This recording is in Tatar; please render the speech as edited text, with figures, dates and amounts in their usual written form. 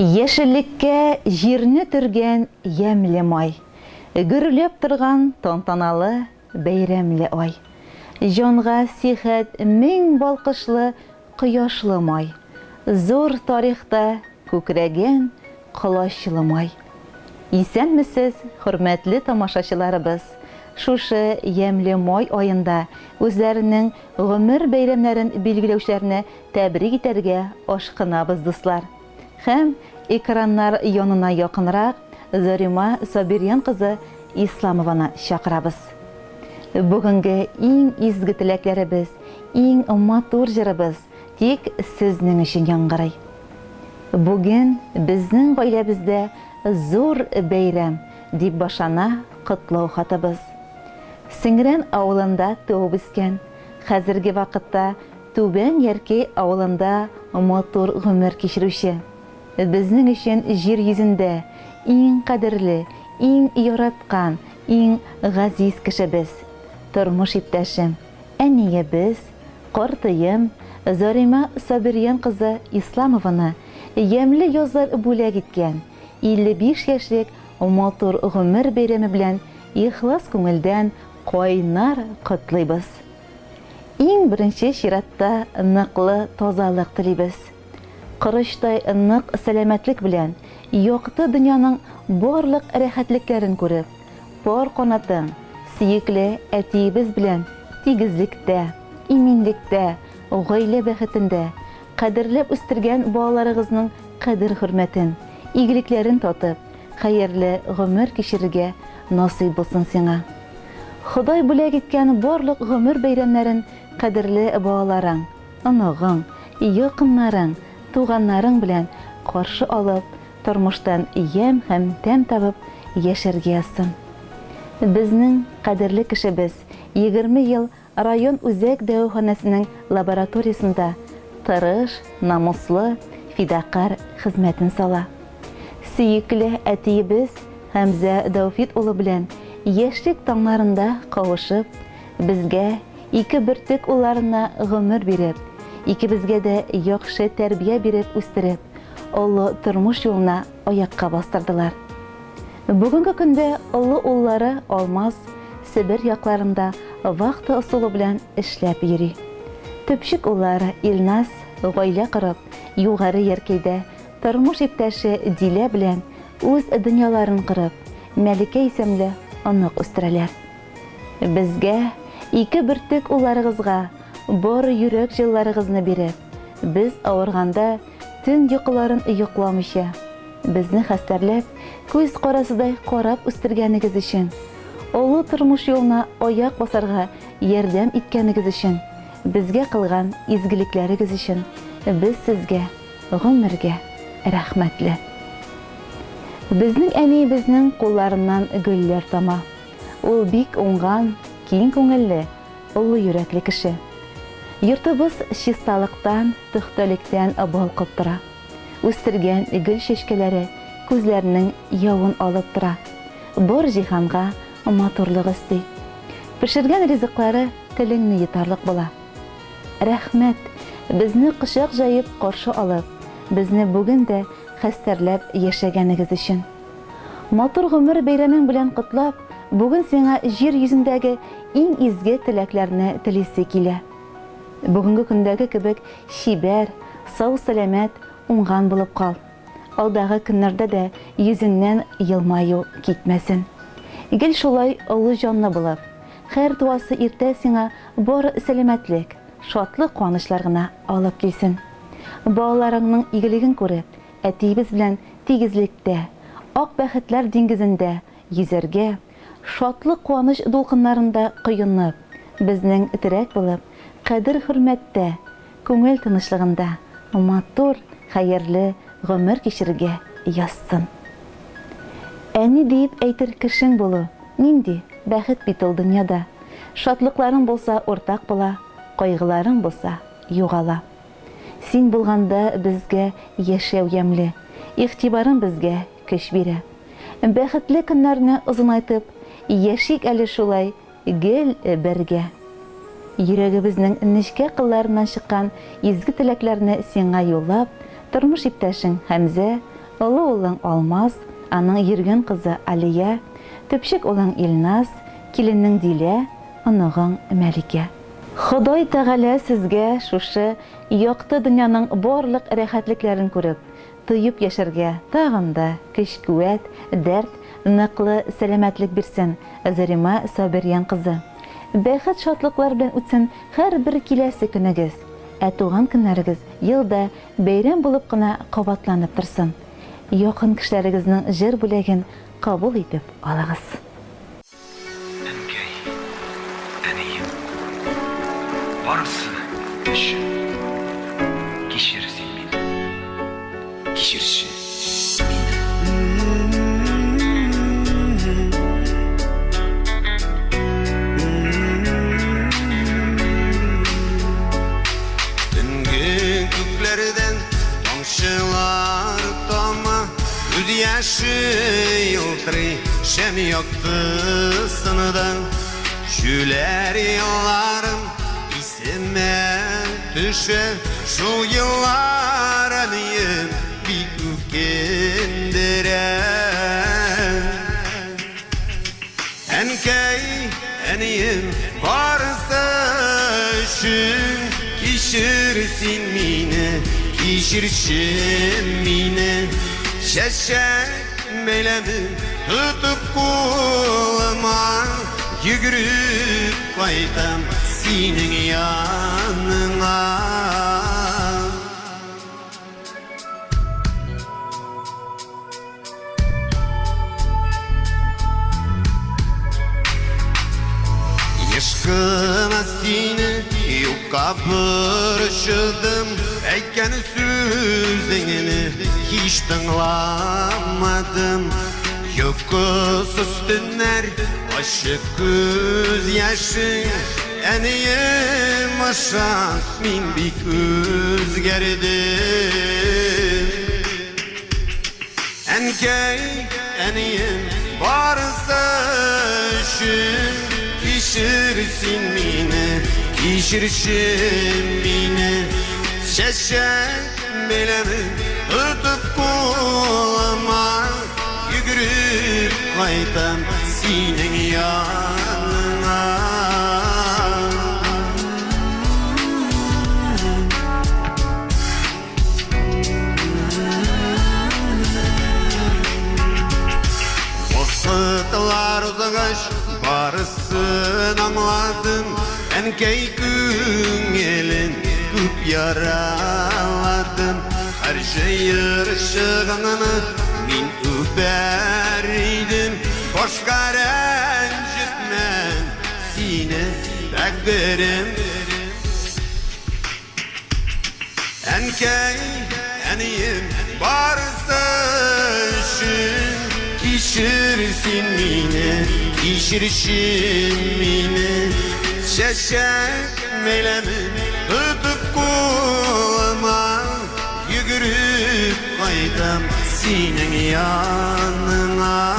Яшеллеккә җирне төргән ямьле май, гөрләп торган тантаналы бәйрәмле ай. Җанга сихәт мең балкышлы кояшлы май, зур тарихта күкрәгән колачлы май. Исәнмесез, хөрмәтле тамашачыларыбыз, шушы ямьле май аенда үзләренең гомер бәйрәмнәрен билгеләүчеләрне тәбрик итәргә ашкынабыз, дуслар. Һәм экраннар янына якынрак Зарима Сабирян кызы Исламованы чакырабыз. Бүгенге иң изге теләкләребез, иң матур җырыбыз тик сезнең өчен яңгырый. Бүген безнең гаиләбездә зур бәйрәм дип башлана котлау хатыбыз. Сеңрән авылында туып үскән, хәзерге вакытта Түбән Яркәй авылында матур гомер кичерүче. Безнең өчен җир йөзендә иң кадерле, иң яраткан, иң газиз кешебез, тормыш иптәшем, әниебез, картыем Зарима Сабирян кызы Исламованы ямьле язлар бүләк иткән 55 яшьлек матур гомер бәйрәме белән ихлас күңелдән кайнар котлыйбыз. Иң беренче чиратта ныклы тазалык телибез. Кырыштай нык сәламәтлек белән якты дөньяның барлык рәхәтлекләрен күреп, пар канатын сөекле әтиебез белән тигезлектә, иминлектә, гаилә бәхетендә кадерләп үстергән балаларыгызның кадер-хөрмәтен, игелекләрен татып, хәерле гомер кичерергә насыйп булсын сиңа. Ходай бүләк иткән барлык гомер бәйрәмнәрен кадерле балаларың, оныгың, якыннарың, туганнарың белән каршы алып, тормыштан ям һәм тәм табып яшәргә язсын. Безнең кадерле кешебез 20 ел район үзәк дәваханәсенең лабораториясында тырыш, намуслы, фидакар хезмәтен сала. Сөекле әтиебез Хәмзә Дәүфит улы белән яшьлек таңнарында кавышып, безгә ике бөртек улларына гомер биреп, икебезгә дә яхшы тәрбия биреп үстереп, олы тормыш юлына аякка бастырдылар. Бүгенге көндә олы уллары Алмаз Себер якларында вахта ысулы белән эшләп йөри. Төпчек уллары Илназ гаилә корып, югары Яркәйдә тормыш иптәше Дилә белән үз дөньяларын корып, Мәликә исемле онык үстерәләр. Безгә ике бөртек улларыгызга бар йөрәк җылларыгызны биреп, без авырганда төн йокыларын йокламыйча, безне хәстәрләп, күз карасыдай карап үстергәнегез өчен, олы тормыш юлына аяк басарга ярдәм иткәнегез өчен, безгә кылган изгелекләрегез өчен, без сезгә гомергә рәхмәтле. Безнең әниебезнең кулларыннан гөлләр тама. Ул бик уңган, киң күңелле, олы йөрәкле кеше. Йортыбыз чисталыктан, төхтәлектән балкып тора. Үстергән гөл чәчкәләре күзләрнең явын алып тора. Бар җиһанга матурлык өсти. Пешергән ризыклары телеңне йотарлык була. Рәхмәт, безне кочак җаеп каршы алып, безне бүген дә хәстәрләп яшәгәнегез өчен. Матур гомер бәйрәмең белән котлап, бүген сиңа җир йөзендәге иң изге теләкләрне телисе килә. Бүгенге көндәге кебек чибәр, сау-сәламәт, уңган булып кал. Алдагы көннәрдә дә йөзеңнән елмаю китмәсен. Гел шулай олы җанлы булып, һәр дуасы иртә сиңа бар сәламәтлек, шатлык, куанычлар гына алып килсен. Балаларыңның игелеген күреп, әтиебез белән тигезлектә, ак бәхетләр диңгезендә йөзәргә, шатлык, куаныч дулкыннарында коенып, безнең терәк булып, кадер-хөрмәттә, күңел тынычлыгында матур, хәерле гомер кичерергә язсын. Әни дип әйтер кешең булу, нинди бәхет бит ул дөньяда. Шатлыкларың булса уртак була, кайгыларың булса югала. Син булганда безгә яшәү ямьле, игътибарың безгә көч бирә. Бәхетле көннәрне озынайтып, яшик әле шулай гел бергә. Йөрәгебезнең нечкә кылларыннан чыккан изге теләкләрне сиңа юллап, тормыш иптәшең Хәмзә Олы улың Алмаз, аның ерген қызы Алия, төпшек улың Илназ, киленнең Дилә, оныгың Мәликә. Ходай Тәгалә сезгә шушы якты дөньяның барлык рәхәтлекләрен күреп, тыйып яшәргә тагын да көч-куәт, дәрт, ныклы сәламәтлек бирсен, Зарима Сабирян кызы. Бәхет шатлыклар белән үтсен һәрбер киләсе көнегез. Туган көннәрегез елда бәйрәм булып кына кабатланып торсын. Якын кешеләрегезнең җыр бүләген кабул итеп алыгыз. Әнкәй, әнием, барысын өчен кичер син мине, кичерче yaşı yıltırı şem yaktı sınıdan Şüler yıllarım isime düşe Şu yıllar anıyım bir kükendire Enkey eniyim varsa şün Kişirsin mine, kişirsin mine Şeşek meylemi tutup kuluma Yügürüp kaytam senin yanına Yaşkıma seni yukka pırışıdım Eyken sözünü hiç dinlamadım Yokkusuz dünler aşık göz yaşı Eniyim aşağı min bir özgerdim Enkey eniyim varsa şün Kişirsin mine, kişirsin mine Şeşek bilemi tutup kulama Yügürüp kaytam senin yanına Vakıtlar uzağış barısın anladım Enkey güngelin küp yaraladım Her şehir ışığını min öperdim Boşka rencitmem seni beklerim Enkey eniyim varsa şün Kişirsin mine, kişirsin mine Şeşek meylemi tutup kuluma Yügürüp kaytam senin yanına